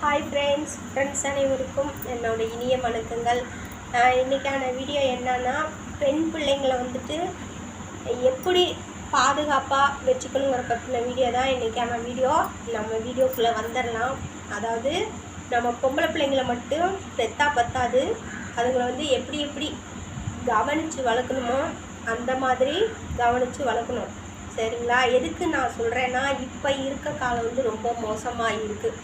Hi friends அனைவருக்கும் என்னோட இனிய வணக்கங்கள். இன்றைக்கான வீடியோ என்னன்னா, பெண் பிள்ளைங்களை வந்துட்டு எப்படி பாதுகாப்பாக வச்சுக்கணுங்கிற பற்றின வீடியோ தான் இன்றைக்கான வீடியோ. நம்ம வீடியோக்குள்ளே வந்துடலாம். அதாவது நம்ம பொம்பளை பிள்ளைங்களை மட்டும் பெற்றா பத்தாது, அதுங்களை வந்து எப்படி எப்படி கவனித்து வளர்க்கணுமோ அந்த மாதிரி கவனித்து வளர்க்கணும். சரிங்களா? எதுக்கு நான் சொல்கிறேன்னா, இப்போ இருக்க காலம் வந்து ரொம்ப மோசமாக இருக்குது.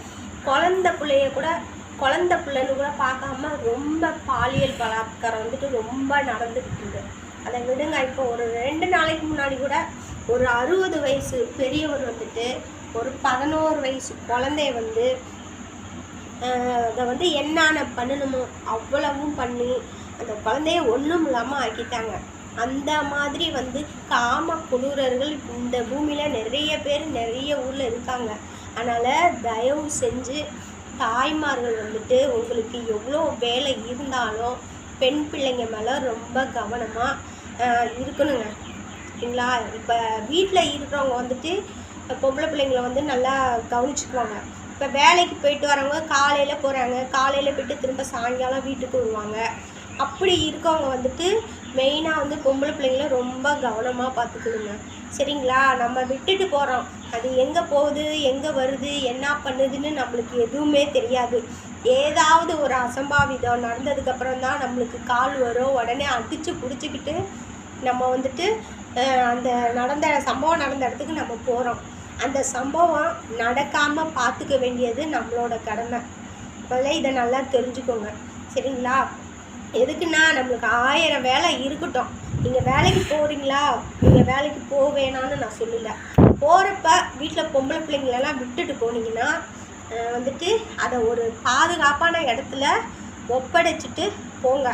குழந்த பிள்ளைன்னு கூட பார்க்காம ரொம்ப பாலியல் பலாத்காரம் வந்துட்டு ரொம்ப நடந்துக்கிட்டு இருக்கு. அதை விடுங்க. இப்போ ஒரு 2 நாளைக்கு முன்னாடி கூட ஒரு 60 வயசு பெரியவர் வந்துட்டு ஒரு 11 வயசு குழந்தைய வந்து அதை வந்து என்னென்ன பண்ணணுமோ அவ்வளவும் பண்ணி அந்த குழந்தைய ஒன்றும் இல்லாமல் ஆக்கிட்டாங்க. அந்த மாதிரி வந்து காம கொடூரர்கள் இந்த பூமியில் நிறைய பேர் நிறைய ஊரில் இருக்காங்க. அதனால் தயவு செஞ்சு தாய்மார்கள் வந்துட்டு உங்களுக்கு எவ்வளோ வேலை இருந்தாலும் பெண் பிள்ளைங்க மேலே ரொம்ப கவனமாக இருக்கணுங்க. சரிங்களா? இப்போ வீட்டில் இருக்கிறவங்க வந்துட்டு பொம்பளை பிள்ளைங்களை வந்து நல்லா கவனிச்சுக்குவாங்க. இப்போ வேலைக்கு போயிட்டு வரவங்க காலையில் போகிறாங்க, காலையில் போய்ட்டு திரும்ப சாயங்காலம் வீட்டுக்கு வருவாங்க. அப்படி இருக்கவங்க வந்துட்டு மெயினாக வந்து பொம்பளை பிள்ளைங்கள ரொம்ப கவனமாக பார்த்துக்கணுங்க. சரிங்களா? நம்ம விட்டுட்டு போகிறோம், அது எங்கே போகுது எங்கே வருது என்ன பண்ணுதுன்னு நம்மளுக்கு எதுவுமே தெரியாது. ஏதாவது ஒரு அசம்பாவிதம் நடந்ததுக்கப்புறம் தான் நம்மளுக்கு கால் வரும். உடனே அடித்து பிடிச்சிக்கிட்டு நம்ம வந்துட்டு அந்த சம்பவம் நடந்த இடத்துக்கு நம்ம போகிறோம். அந்த சம்பவம் நடக்காமல் பார்த்துக்க வேண்டியது நம்மளோட கடமை. முதல்ல இதை நல்லா தெரிஞ்சுக்கோங்க. சரிங்களா? எதுக்குன்னா, நம்மளுக்கு 1000 வேலை இருக்கட்டும். நீங்கள் வேலைக்கு போகிறீங்களா, நீங்கள் வேலைக்கு போக வேணான்னு நான் சொல்லலை. போகிறப்ப வீட்டில் பொம்பளை பிள்ளைங்களெல்லாம் விட்டுட்டு போனீங்கன்னா வந்துட்டு அதை ஒரு பாதுகாப்பான இடத்துல ஒப்படைச்சிட்டு போங்க.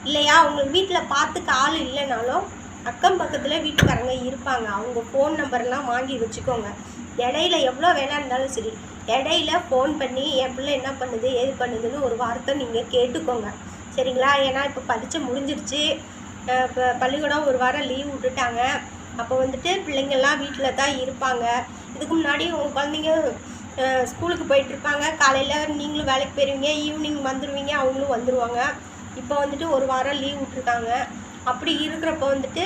இல்லையா, உங்களுக்கு வீட்டில் பார்த்துக்க ஆள் இல்லைனாலும் அக்கம் பக்கத்தில் வீட்டுக்காரங்க இருப்பாங்க, அவங்க ஃபோன் நம்பர்லாம் வாங்கி வச்சுக்கோங்க. இடையில எவ்வளோ வேணா இருந்தாலும் சரி, இடையில ஃபோன் பண்ணி என் பிள்ளை என்ன பண்ணுது ஏது பண்ணுதுன்னு ஒரு வார்த்தை நீங்கள் கேட்டுக்கோங்க. சரிங்களா? ஏன்னா இப்போ பரீட்சை முடிஞ்சிருச்சு. இப்போ பள்ளிக்கூடம் ஒரு வாரம் லீவ் விட்டுட்டாங்க. அப்போ வந்துட்டு பிள்ளைங்கள்லாம் வீட்டில் தான் இருப்பாங்க. இதுக்கு முன்னாடி உங்கள் குழந்தைங்க ஸ்கூலுக்கு போயிட்டுருப்பாங்க. காலையில் நீங்களும் வேலைக்கு போயிடுவீங்க, ஈவினிங் வந்துடுவீங்க, அவங்களும் வந்துடுவாங்க. இப்போ வந்துட்டு ஒரு வாரம் லீவ் விட்டுருக்காங்க. அப்படி இருக்கிறப்ப வந்துட்டு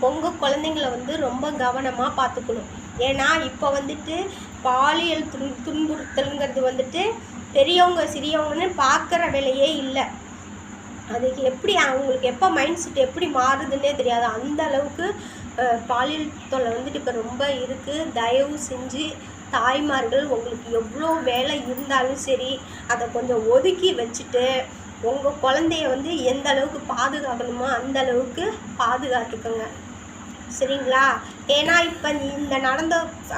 உங்கள் குழந்தைங்கள வந்து ரொம்ப கவனமாக பார்த்துக்கணும். ஏன்னா இப்போ வந்துட்டு பாலியல் துன்புறுத்தலுங்கிறது வந்துட்டு பெரியவங்க சிறியவங்கன்னு பார்க்குற வேலையே இல்லை. அதுக்கு எப்படி அவங்களுக்கு எப்போ மைண்ட் செட் எப்படி மாறுதுன்னே தெரியாது. அந்த அளவுக்கு பாலியல் தொல்லை வந்துட்டு இப்போ ரொம்ப இருக்குது. தயவு செஞ்சு தாய்மார்கள் உங்களுக்கு எவ்வளோ வேலை இருந்தாலும் சரி, அதை கொஞ்சம் ஒதுக்கி வச்சுட்டு உங்கள் குழந்தைய வந்து எந்த அளவுக்கு பாதுகாக்கணுமோ அந்த அளவுக்கு பாதுகாத்துக்கோங்க. சரிங்களா? ஏன்னா இப்போ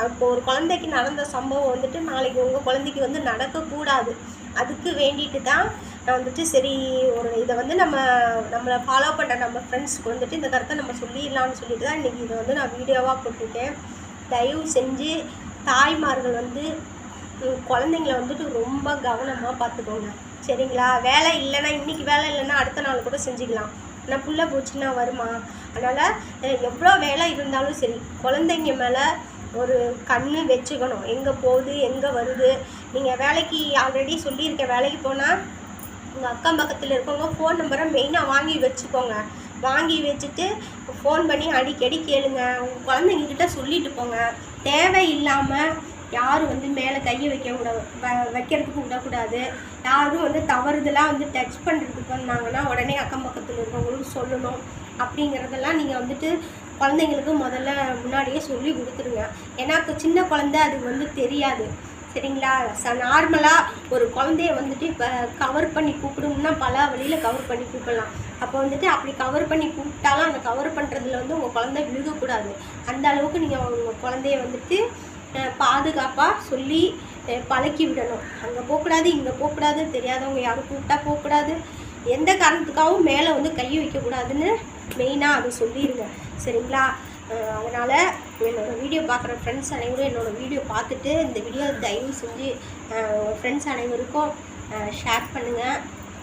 இப்போ ஒரு குழந்தைக்கு நடந்த சம்பவம் வந்துட்டு நாளைக்கு உங்கள் குழந்தைக்கு வந்து நடக்கக்கூடாது. அதுக்கு வேண்டிட்டு தான் நான் வந்துட்டு சரி இதை வந்து நம்மளை ஃபாலோ பண்ணுற நம்ம ஃப்ரெண்ட்ஸ்க்கு வந்துட்டு இந்த கருத்தை நம்ம சொல்லிடலான்னு சொல்லிட்டு தான் இன்றைக்கி இதை வந்து நான் வீடியோவாக போட்டிருக்கேன். தயவு செஞ்சு தாய்மார்கள் வந்து குழந்தைங்கள வந்துட்டு ரொம்ப கவனமாக பார்த்துக்கோங்க. சரிங்களா? வேலை இல்லைன்னா இன்றைக்கி வேலை இல்லைன்னா அடுத்த நாள் கூட செஞ்சுக்கலாம். ஆனால் புள்ள போச்சுன்னா வருமா? அதனால் எவ்வளோ வேலை இருந்தாலும் சரி, குழந்தைங்க மேலே ஒரு கண்ணு வச்சுக்கணும். எங்கே போகுது எங்கே வருது. நீங்கள் வேலைக்கு ஆல்ரெடி சொல்லியிருக்கேன், வேலைக்கு போனால் உங்கள் அக்கம் பக்கத்தில் இருக்கவங்க ஃபோன் நம்பரை மெயினாக வாங்கி வச்சுக்கோங்க. வாங்கி வச்சுட்டு ஃபோன் பண்ணி அடிக்கடி கேளுங்க. உங்கள் குழந்தைங்கக்கிட்ட சொல்லிட்டு போங்க. தேவையில்லாமல் யாரும் வந்து மேலே கையை வைக்கிறதுக்கு விடக்கூடாது. யாரும் வந்து தவறுதலாக வந்து டச் பண்ணுறதுக்கு வந்தாங்கன்னா உடனே அக்கம் பக்கத்தில் இருக்கவங்களுக்கு சொல்லணும். அப்படிங்கிறதெல்லாம் நீங்கள் வந்துட்டு குழந்தைங்களுக்கு முதல்ல முன்னாடியே சொல்லி கொடுத்துருங்க. ஏன்னா சின்ன குழந்தை அது வந்து தெரியாது. சரிங்களா? நார்மலாக ஒரு குழந்தைய வந்துட்டு இப்போ கவர் பண்ணி கூப்பிடுங்கன்னா பல வழியில் கவர் பண்ணி கூப்பிடலாம். அப்போ வந்துட்டு அப்படி கவர் பண்ணி கூப்பிட்டாலும் அந்த கவர் பண்ணுறதுல வந்து உங்கள் குழந்தை விழுகக்கூடாது. அந்த அளவுக்கு நீங்கள் உங்கள் குழந்தைய வந்துட்டு பாதுகாப்பாக சொல்லி பழக்கி விடணும். அங்கே போகக்கூடாது இங்கே போகக்கூடாது, தெரியாதவங்க யாரும் கூப்பிட்டா போகக்கூடாது, எந்த காரணத்துக்காகவும் மேலே வந்து கை வைக்கக்கூடாதுன்னு மெயினாக அதை சொல்லிடுங்க. சரிங்களா? அதனால் என்னோடய வீடியோ பார்க்குற ஃப்ரெண்ட்ஸ் அனைவரும் என்னோடய வீடியோ பார்த்துட்டு இந்த வீடியோ தயவு செஞ்சு ஃப்ரெண்ட்ஸ் அனைவருக்கும் ஷேர் பண்ணுங்கள்,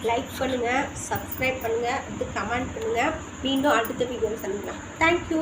லைக் பண்ணுங்கள், சப்ஸ்கிரைப் பண்ணுங்கள், அடுத்து கமெண்ட் பண்ணுங்கள். மீண்டும் அடுத்த வீடியோவில் சந்திக்கலாம். தேங்க்யூ.